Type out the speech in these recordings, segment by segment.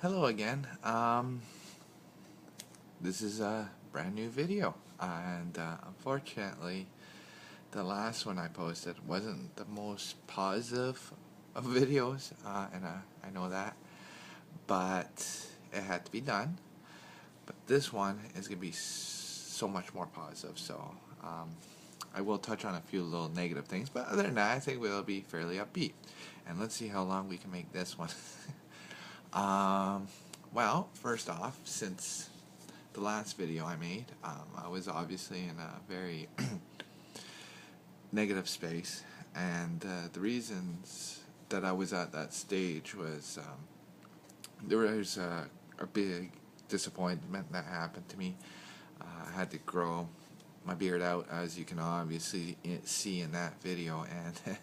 Hello again. This is a brand new video, and unfortunately, the last one I posted wasn't the most positive of videos, and I know that, but it had to be done. But this one is gonna be so much more positive. So I will touch on a few little negative things, but other than that, I think we'll be fairly upbeat. And let's see how long we can make this one. um, well, first off, since the last video I made, I was obviously in a very negative space, and the reasons that I was at that stage was there was a big disappointment that happened to me. I had to grow my beard out, as you can obviously see in that video, and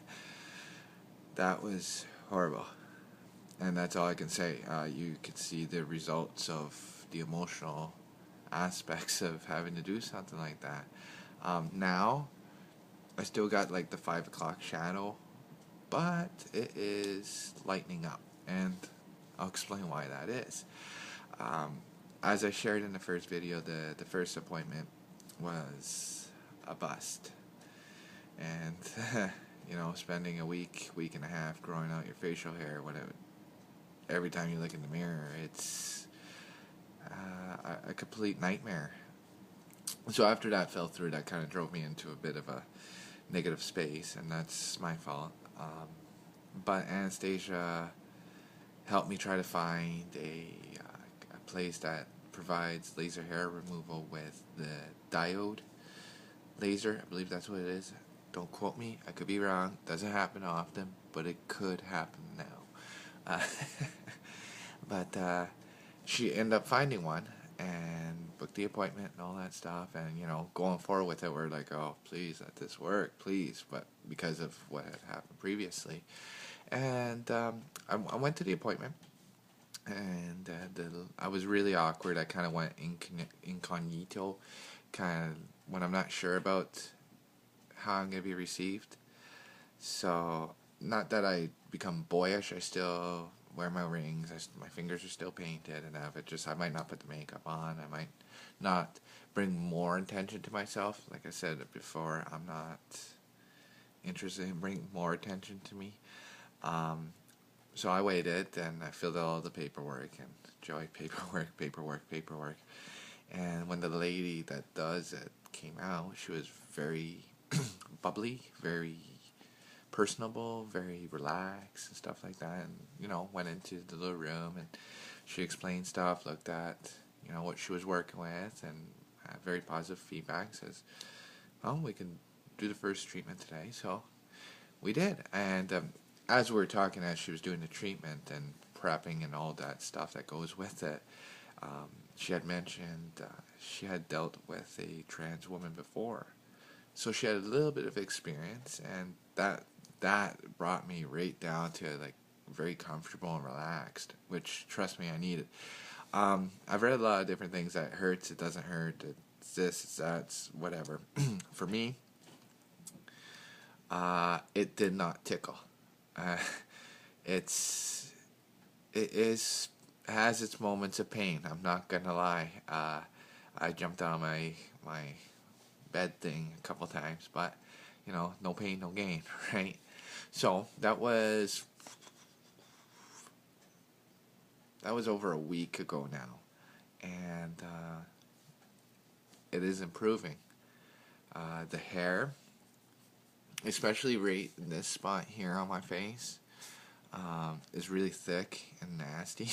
that was horrible. And that's all I can say. You could see the results of the emotional aspects of having to do something like that. Now, I still got like the 5 o'clock shadow, but it is lightening up, and I'll explain why that is. Um, as I shared in the first video, the first appointment was a bust, and spending a week and a half growing out your facial hair, whatever. Every time you look in the mirror, it's a complete nightmare. So after that fell through, that kind of drove me into a bit of a negative space, and that's my fault. But Anastasia helped me try to find a place that provides laser hair removal with the diode laser. I believe that's what it is. Don't quote me. I could be wrong. Doesn't happen often, but it could happen now. Uh, but she ended up finding one and booked the appointment and all that stuff. And going forward with it, we're like, oh, please let this work, please. But because of what had happened previously, and I went to the appointment, and I was really awkward. I kind of went incognito, kind of when I'm not sure about how I'm gonna be received. So not that I become boyish. I still wear my rings. My fingers are still painted and have it. Just I might not put the makeup on. I might not bring more attention to myself. Like I said before, I'm not interested in bringing more attention to me. Um, so I waited and I filled out all the paperwork and joy paperwork. And when the lady that does it came out, she was very bubbly, very personable, very relaxed and stuff like that. And went into the little room and she explained stuff, looked at what she was working with, and had very positive feedback. Says, "Oh, we can do the first treatment today." So we did, and as we were talking, as she was doing the treatment and prepping and all that stuff that goes with it, she had mentioned she had dealt with a trans woman before, so she had a little bit of experience, and that brought me right down to like very comfortable and relaxed, which, trust me, I needed. I've read a lot of different things that hurts, it doesn't hurt, it's this, it's that, it's whatever. For me, it did not tickle. Uh, it's it is has its moments of pain. I'm not gonna lie. I jumped on my bed thing a couple times, but no pain, no gain, right? So that was over a week ago now, and it is improving. The hair, especially right in this spot here on my face, is really thick and nasty.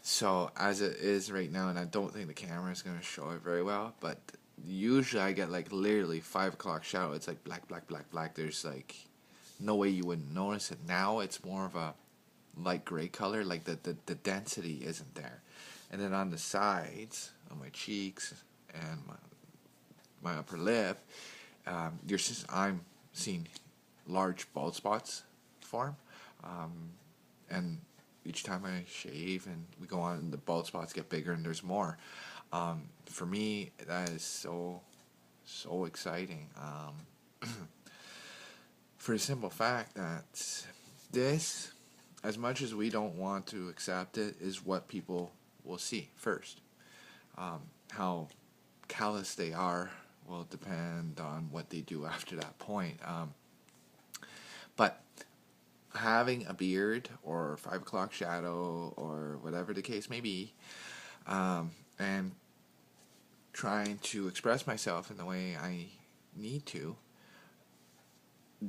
So as it is right now, and I don't think the camera is gonna show it very well, but usually I get like literally 5 o'clock shadow. It's like black, black, black, black. There's like no way you wouldn't notice it. Now it's more of a light gray color, like the density isn't there. And then on the sides of my cheeks and my upper lip, I'm seeing large bald spots form, and each time I shave and we go on, the bald spots get bigger and there's more. For me, that is so exciting. For the simple fact that this as much as we don't want to accept it, is what people will see first. How callous they are will depend on what they do after that point. But having a beard or 5 o'clock shadow or whatever the case may be, and trying to express myself in the way I need to,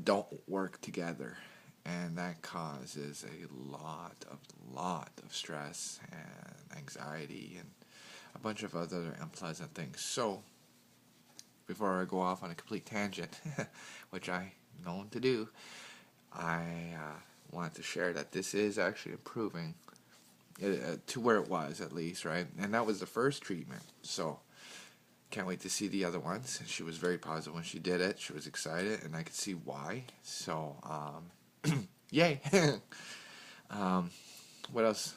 don't work together, and that causes a lot of stress and anxiety and a bunch of other unpleasant things. So before I go off on a complete tangent, which I'm known to do, I want to share that this is actually improving to where it was, at least, right? And that was the first treatment, so can't wait to see the other ones. And she was very positive when she did it. She was excited, and I could see why. So, yay! What else?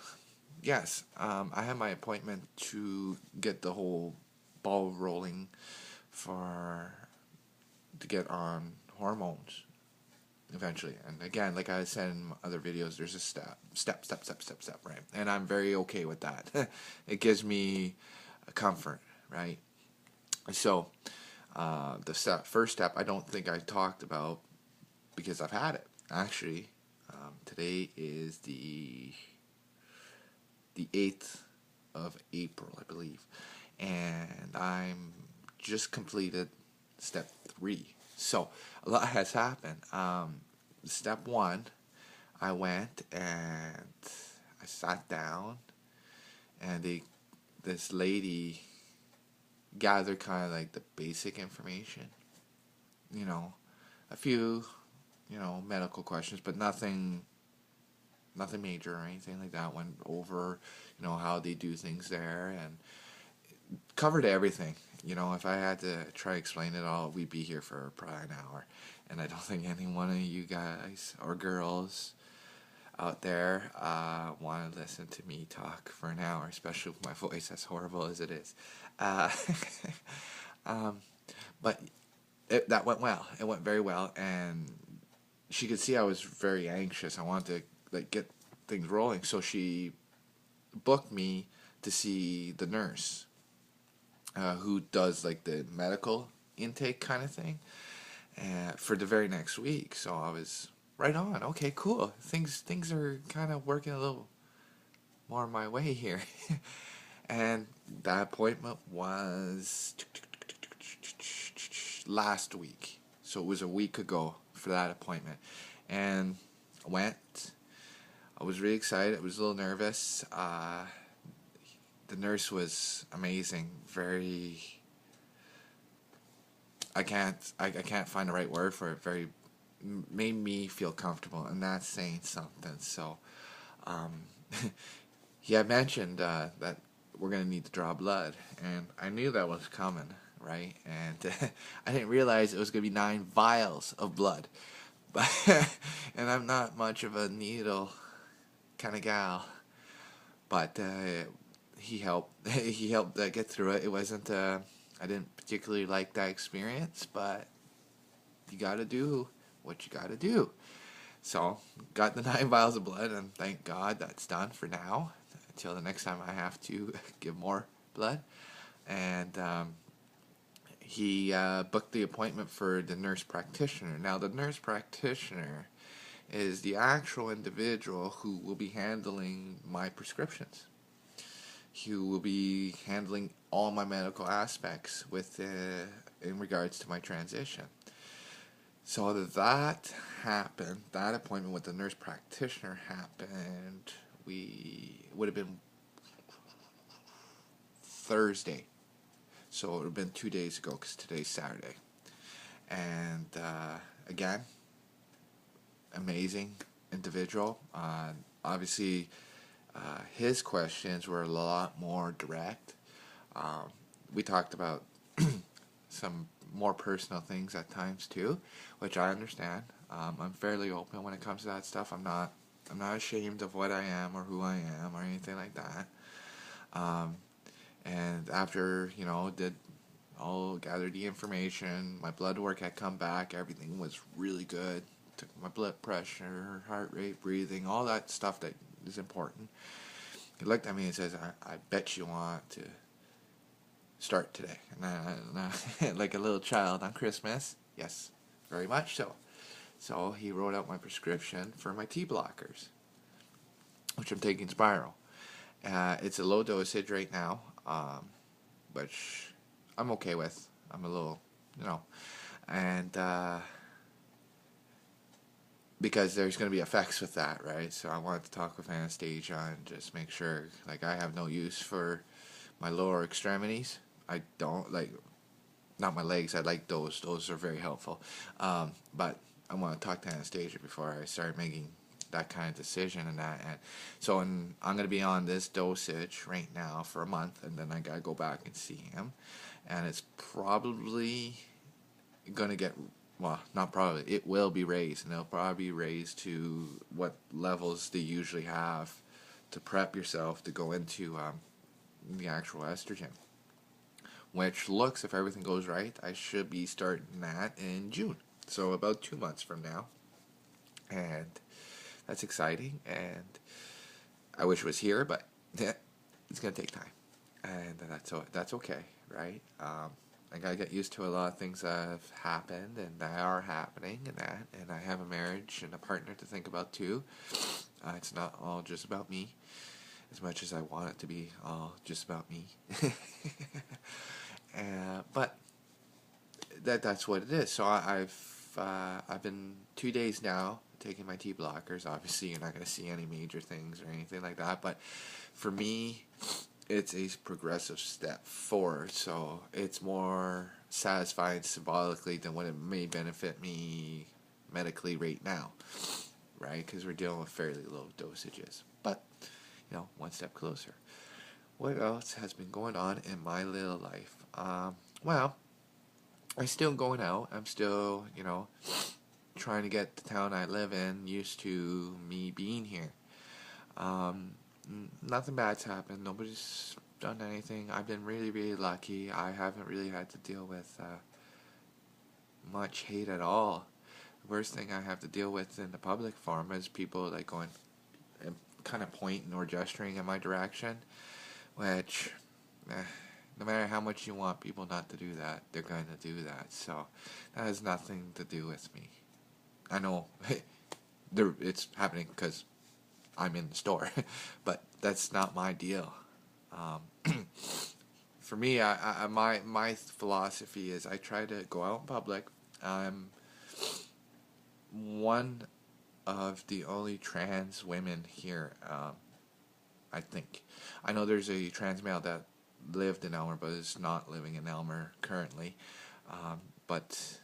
Yes, I had my appointment to get the whole ball rolling to get on hormones eventually. And again, like I said in other videos, there's a step, right? And I'm very okay with that. It gives me a comfort, right? So, the first step, I don't think I talked about because I've had it. Actually, today is the 8th of April, I believe, and I'm just completed step 3. So a lot has happened. Step 1, I went and I sat down, and this lady gathered kind of like the basic information, a few, medical questions, but nothing major or anything like that. Went over, how they do things there, and covered everything. If I had to try to explain it all, we'd be here for probably an hour. And I don't think any one of you guys or girls out there want to listen to me talk for an hour, especially with my voice as horrible as it is. But that went well. It went very well, and she could see I was very anxious. I wanted to get things rolling, so she booked me to see the nurse, who does the medical intake kind of thing, for the very next week. So I was right on. Okay, cool. Things are kind of working a little more my way here. And that appointment was last week. So it was a week ago for that appointment. And I went. I was really excited. I was a little nervous. The nurse was amazing. Very. I can't find the right word for it. Very made me feel comfortable, and that's saying something. So, he had mentioned that we're gonna need to draw blood, and I knew that was coming, right? And I didn't realize it was gonna be 9 vials of blood, but and I'm not much of a needle kind of gal, but he helped. He helped get through it. It wasn't. I didn't particularly like that experience, but you gotta do what you gotta do. So, got the 9 vials of blood, and thank God that's done for now, until the next time I have to give more blood. And he booked the appointment for the nurse practitioner. Now, the nurse practitioner is the actual individual who will be handling my prescriptions. He will be handling all my medical aspects in regards to my transition. So that happened. That appointment with the nurse practitioner happened. Would have been Thursday. So it would have been 2 days ago, because today's Saturday. And again, amazing individual. Obviously, his questions were a lot more direct. We talked about some more personal things at times too, which I understand. I'm fairly open when it comes to that stuff. I'm not ashamed of what I am or who I am or anything like that. And after gathered the information, my blood work had come back. Everything was really good. took my blood pressure, heart rate, breathing, all that stuff that is important. He looked at me and says, I bet you want to start today. And like a little child on Christmas, yes, very much so. So he wrote out my prescription for my T blockers, which I'm taking spiral. It's a low dosage right now, which I'm okay with. I'm a little, and because there's going to be effects with that, right? So I wanted to talk with Anastasia and just make sure, like, I have no use for my lower extremities. I don't, like, not my legs. I like those. Those are very helpful. But I want to talk to Anastasia before I start making that kind of decision and that. And so I'm going to be on this dosage right now for a month, and then I got to go back and see him. And it's probably going to get, well, not probably, it will be raised, and it'll probably be raised to what levels they usually have to prep yourself to go into the actual estrogen. Which looks, if everything goes right, I should be starting that in June. So about 2 months from now. And that's exciting, and I wish it was here, but it's going to take time. And that's okay, right? I got to get used to a lot of things that have happened and that are happening and I have a marriage and a partner to think about too. It's not all just about me, as much as I want it to be all just about me. But that's what it is. So I've been 2 days now taking my T blockers. Obviously, you're not going to see any major things or anything like that. But for me, it's a progressive step forward. So it's more satisfying symbolically than what it may benefit me medically right now, right? Because we're dealing with fairly low dosages. But, one step closer. What else has been going on in my little life? Well, I'm still going out. I'm still, trying to get the town I live in used to me being here. Nothing bad's happened. Nobody's done anything. I've been really, really lucky. I haven't really had to deal with much hate at all. The worst thing I have to deal with in the public forum is people like going and kind of pointing or gesturing in my direction, which, no matter how much you want people not to do that, they're going to do that. So that has nothing to do with me. I know it's happening because I'm in the store, but that's not my deal. For me, my philosophy is I try to go out in public. I'm one of the only trans women here, I think. I know there's a trans male that lived in Elmer but is not living in Elmer currently. But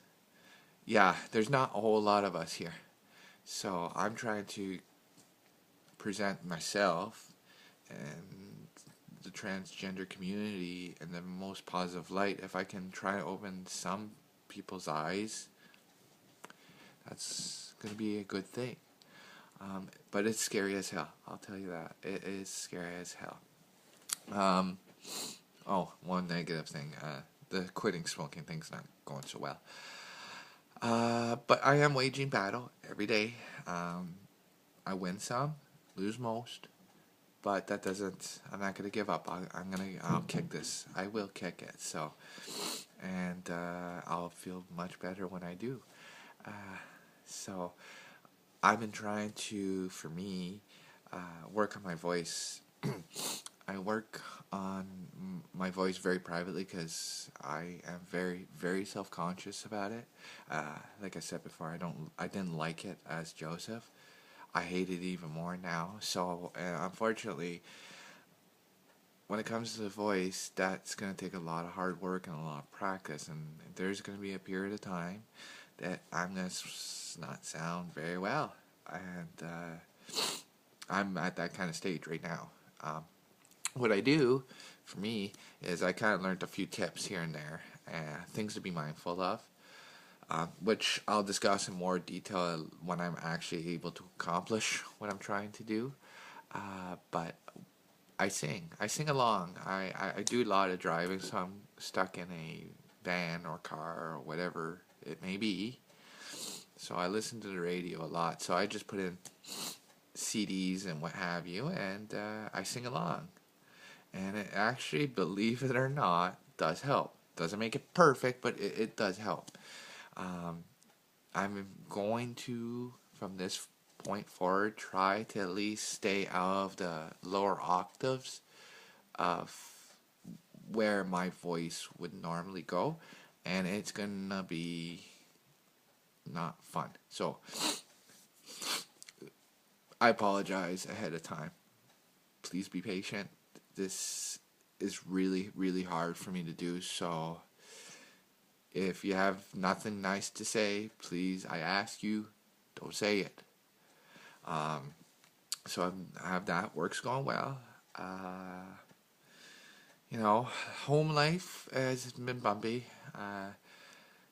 yeah, there's not a whole lot of us here. So I'm trying to present myself and the transgender community in the most positive light. If I can try to open some people's eyes, that's going to be a good thing. But it's scary as hell, I'll tell you that. It is scary as hell. One negative thing. The quitting smoking thing's not going so well. But I am waging battle every day. I win some, lose most, but that doesn't, I'm not going to give up. I'll kick this. I will kick it. So, and I'll feel much better when I do. So I've been trying to, for me, work on my voice. I work on my voice very privately because I am very, very self-conscious about it. Like I said before, I didn't like it as Joseph. I hate it even more now. So, unfortunately, when it comes to the voice, that's going to take a lot of hard work and a lot of practice. And there's going to be a period of time that I'm going to not sound very well. And I'm at that kind of stage right now. What I do, for me, is I kind of learned a few tips here and there, things to be mindful of, which I'll discuss in more detail when I'm actually able to accomplish what I'm trying to do. But I sing along. I do a lot of driving, so I'm stuck in a van or car or whatever it may be. So I listen to the radio a lot. So I just put in CDs and what have you, and I sing along. And it actually, believe it or not, does help. Doesn't make it perfect, but it does help. Um, I'm going to, from this point forward, try to at least stay out of the lower octaves of where my voice would normally go, and it's gonna be not fun. So I apologize ahead of time. Please be patient. This is really, really hard for me to do, so if you have nothing nice to say, please, I ask you, don't say it. Um, so I have that. Work's going well. Home life has been bumpy.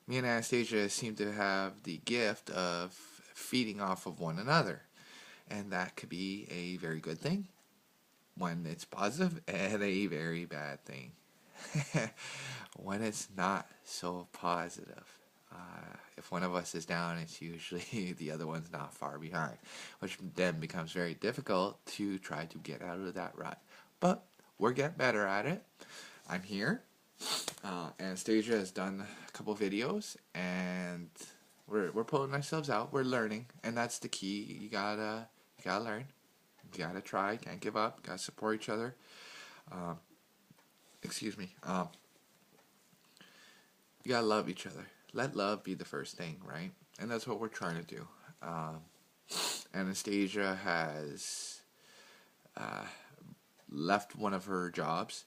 Me and Anastasia seem to have the gift of feeding off of one another. And that could be a very good thing when it's positive, and a very bad thing when it's not so positive. If one of us is down, it's usually the other one's not far behind, which then becomes very difficult to try to get out of that rut. But we're getting better at it. I'm here. Anastasia has done a couple videos, and we're pulling ourselves out. We're learning, and that's the key. You gotta learn. You gotta try. Can't give up. Gotta support each other. Excuse me. You gotta love each other. Let love be the first thing, right? And that's what we're trying to do. Anastasia has left one of her jobs,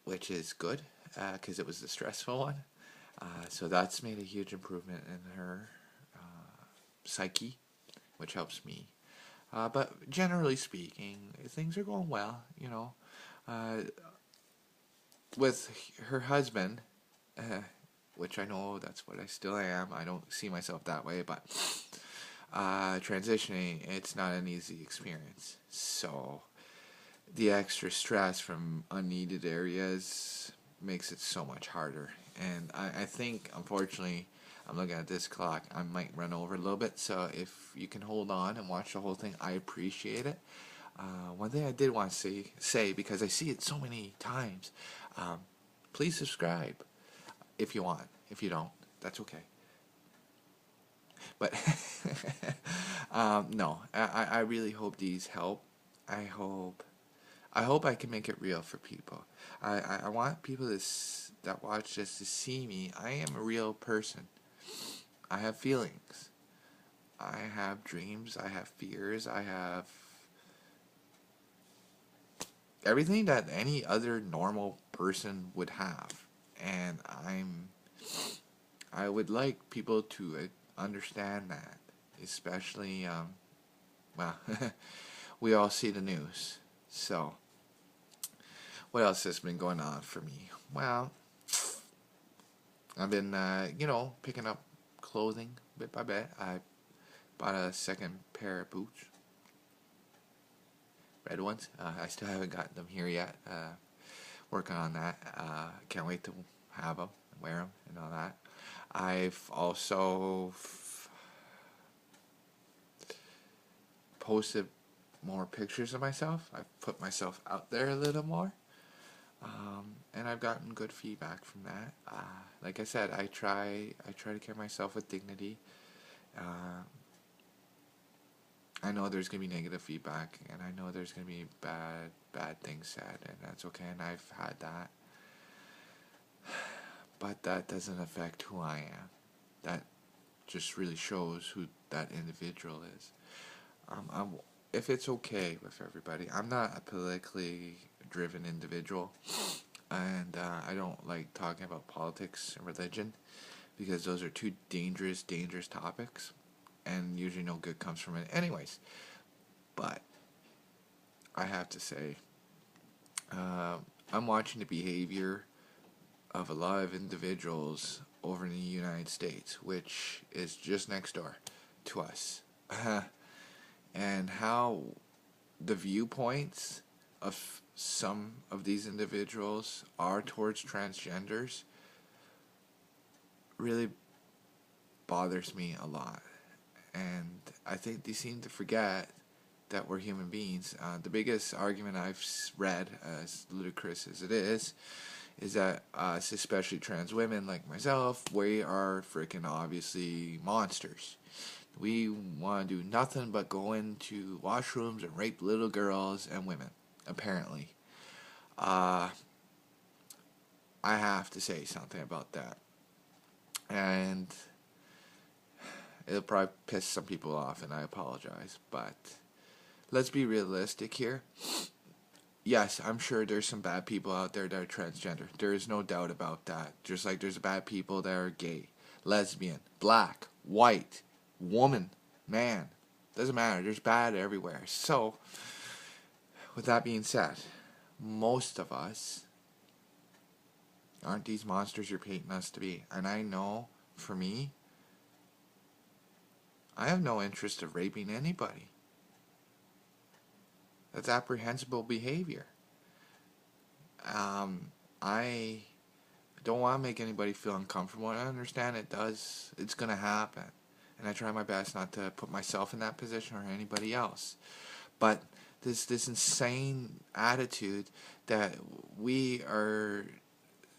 which is good because it was a stressful one. So that's made a huge improvement in her psyche, which helps me. But generally speaking, things are going well, with her husband, which I know that's what I still am. I don't see myself that way, but transitioning, it's not an easy experience. So the extra stress from unneeded areas makes it so much harder. And I think, unfortunately, I'm looking at this clock, I might run over a little bit. So if you can hold on and watch the whole thing, I appreciate it. One thing I did want to say, because I see it so many times, please subscribe if you want. If you don't, that's okay. But no, I really hope these help. I hope I can make it real for people. I want people that watch this to see me. I am a real person. I have feelings. I have dreams. I have fears. I have everything that any other normal person would have. And I would like people to understand that. Especially, well, we all see the news. So, what else has been going on for me? Well, I've been, picking up clothing bit by bit. I bought a second pair of boots. Red ones. I still haven't gotten them here yet. Working on that. Can't wait to have them and wear them and all that. I've also posted more pictures of myself. I've put myself out there a little more. And I've gotten good feedback from that. Like I said, I try to carry myself with dignity. I know there's gonna be negative feedback, and I know there's gonna be bad things said, and that's okay. And I've had that, but that doesn't affect who I am. That just really shows who that individual is. If it's okay with everybody, I'm not a politically driven individual, and I don't like talking about politics and religion, because those are two dangerous topics, and usually no good comes from it anyways. But I have to say, I'm watching the behavior of a lot of individuals over in the United States, which is just next door to us. And how the viewpoints of some of these individuals are towards transgenders really bothers me a lot. And I think they seem to forget that we're human beings. The biggest argument I've read, as ludicrous as it is that us, especially trans women like myself, we are freaking obviously monsters. We want to do nothing but go into washrooms and rape little girls and women, apparently. Uh, I have to say something about that. And it'll probably piss some people off, and I apologize. But let's be realistic here. Yes, I'm sure there's some bad people out there that are transgender. There is no doubt about that. Just like there's bad people that are gay, lesbian, black, white, woman, man. Doesn't matter. There's bad everywhere. So, with that being said, most of us aren't these monsters you're painting us to be. And I know, for me, I have no interest of raping anybody. That's apprehensible behavior. I don't want to make anybody feel uncomfortable. I understand it's going to happen. And I try my best not to put myself in that position or anybody else. But this insane attitude that we are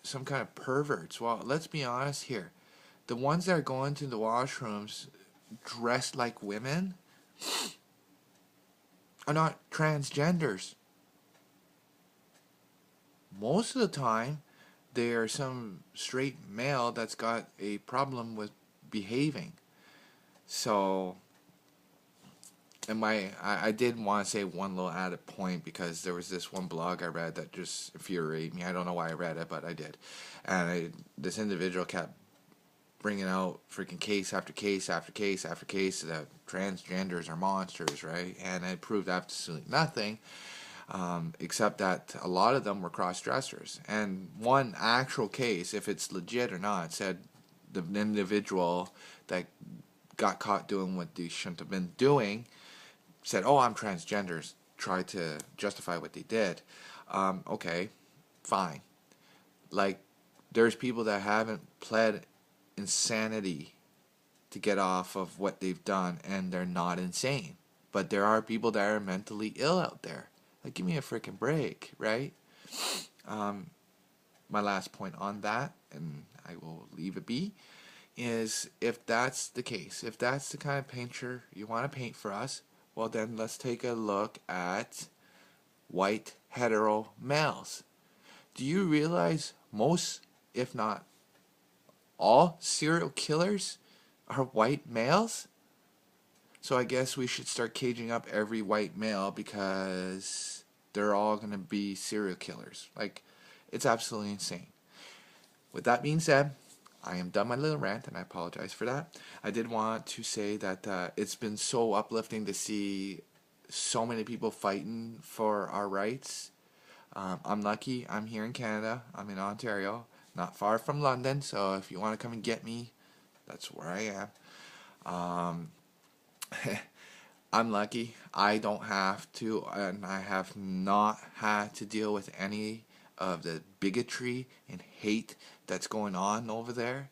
some kind of perverts. Well, let's be honest here. The ones that are going to the washrooms dressed like women are not transgenders. Most of the time, they are some straight male that's got a problem with behaving. So, I did want to say one little added point, because there was this one blog I read that just infuriated me. I don't know why I read it, but I did. And this individual kept bringing out freaking case after case after case after case that transgenders are monsters, right? And it proved absolutely nothing, except that a lot of them were cross-dressers. And one actual case, if it's legit or not, said the individual that got caught doing what they shouldn't have been doing said, "Oh, I'm transgenders," tried to justify what they did. Okay, fine. Like, there's people that haven't pled insanity to get off of what they've done, and they're not insane. But there are people that are mentally ill out there. Like, give me a freaking break, right? My last point on that, and I will leave it be, is if that's the case, if that's the kind of picture you want to paint for us, well then let's take a look at white hetero males. Do you realize most, if not all, serial killers are white males? So I guess we should start caging up every white male, because they're all going to be serial killers. Like, it's absolutely insane. With that being said, I am done my little rant, and I apologize for that. I did want to say that it's been so uplifting to see so many people fighting for our rights. I'm lucky. I'm here in Canada. I'm in Ontario, not far from London. So if you want to come and get me, that's where I am. I'm lucky. I don't have to, and I have not had to deal with any of the bigotry and hate that's going on over there.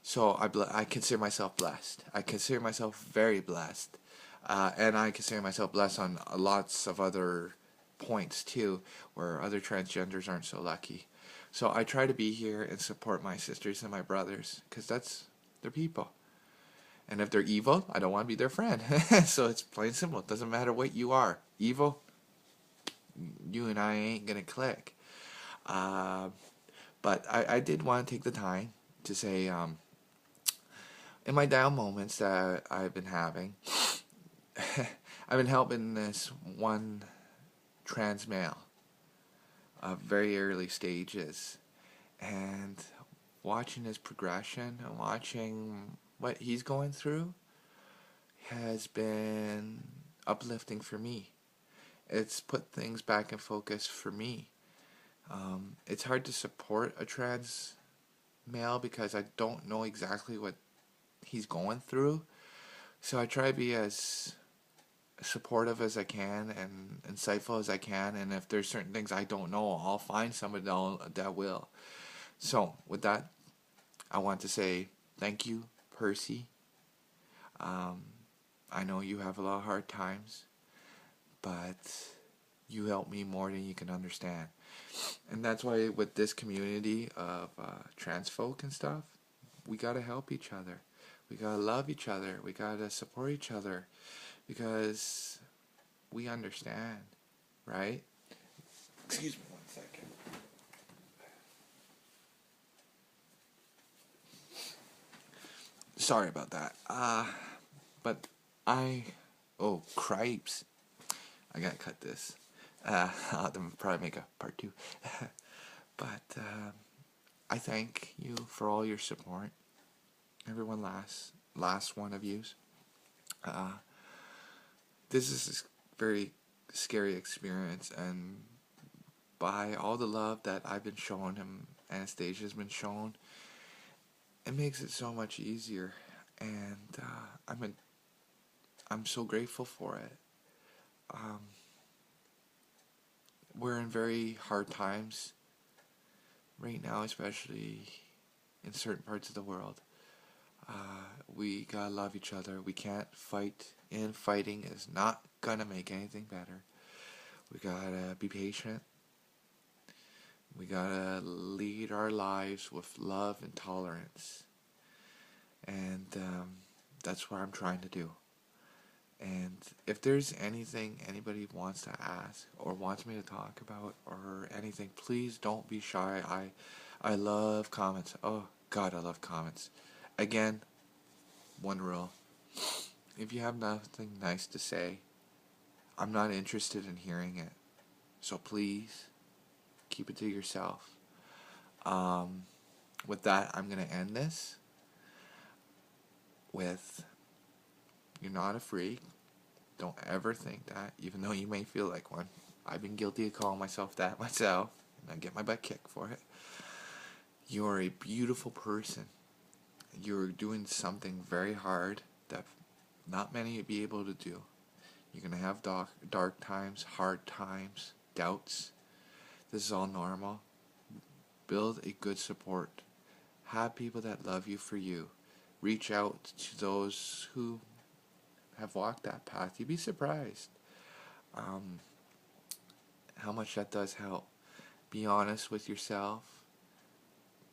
So I consider myself blessed. I consider myself very blessed. And I consider myself blessed on lots of other points too, where other transgenders aren't so lucky. So I try to be here and support my sisters and my brothers, because they're people. And if they're evil, I don't want to be their friend. So it's plain simple. It doesn't matter what you are. Evil, you and I ain't going to click. But I did want to take the time to say, in my down moments that I've been having, I've been helping this one trans male of very early stages, and watching his progression and watching what he's going through has been uplifting for me. It's put things back in focus for me. It's hard to support a trans male because I don't know exactly what he's going through. So I try to be as supportive as I can and insightful as I can. And if there's certain things I don't know, I'll find somebody that will. So with that, I want to say thank you, Percy, Um, I know you have a lot of hard times, but you help me more than you can understand. And that's why with this community of trans folk and stuff, we gotta help each other. We gotta love each other. We gotta support each other because we understand, right? Excuse me 1 second. Sorry about that. But I, oh cripes! I gotta cut this. I'll probably make a part 2. But I thank you for all your support. Everyone, last one of yous. This is a very scary experience, and by all the love that I've been shown and Anastasia's been shown, it makes it so much easier, and I'm so grateful for it. Um, we're in very hard times right now, especially in certain parts of the world. We gotta love each other. We can't fight, and fighting is not gonna make anything better. We gotta be patient. We gotta lead our lives with love and tolerance. And that's what I'm trying to do. And if there's anything anybody wants to ask or wants me to talk about or anything, please don't be shy. I love comments. Oh God, I love comments. Again, one rule. If you have nothing nice to say, I'm not interested in hearing it. So please, keep it to yourself. With that, I'm going to end this with, you're not a freak. Don't ever think that, even though you may feel like one. I've been guilty of calling myself that myself, and I get my butt kicked for it. You're a beautiful person. You're doing something very hard that not many would be able to do. You're going to have dark times, hard times, doubts. This is all normal. Build a good support. Have people that love you for you. Reach out to those who have walked that path. You'd be surprised how much that does help. Be honest with yourself.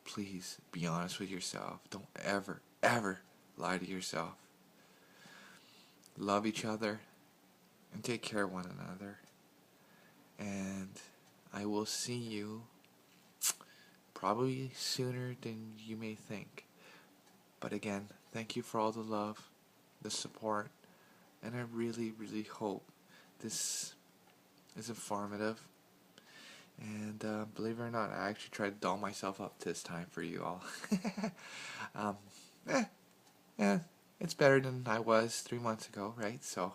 Please be honest with yourself. Don't ever, ever lie to yourself. Love each other and take care of one another. And I will see you probably sooner than you may think. But again, thank you for all the love, the support, and I really, really hope this is informative. And believe it or not, I actually tried to doll myself up this time for you all. Yeah, it's better than I was 3 months ago, right? So,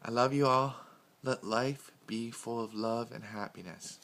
I love you all. Let life be full of love and happiness.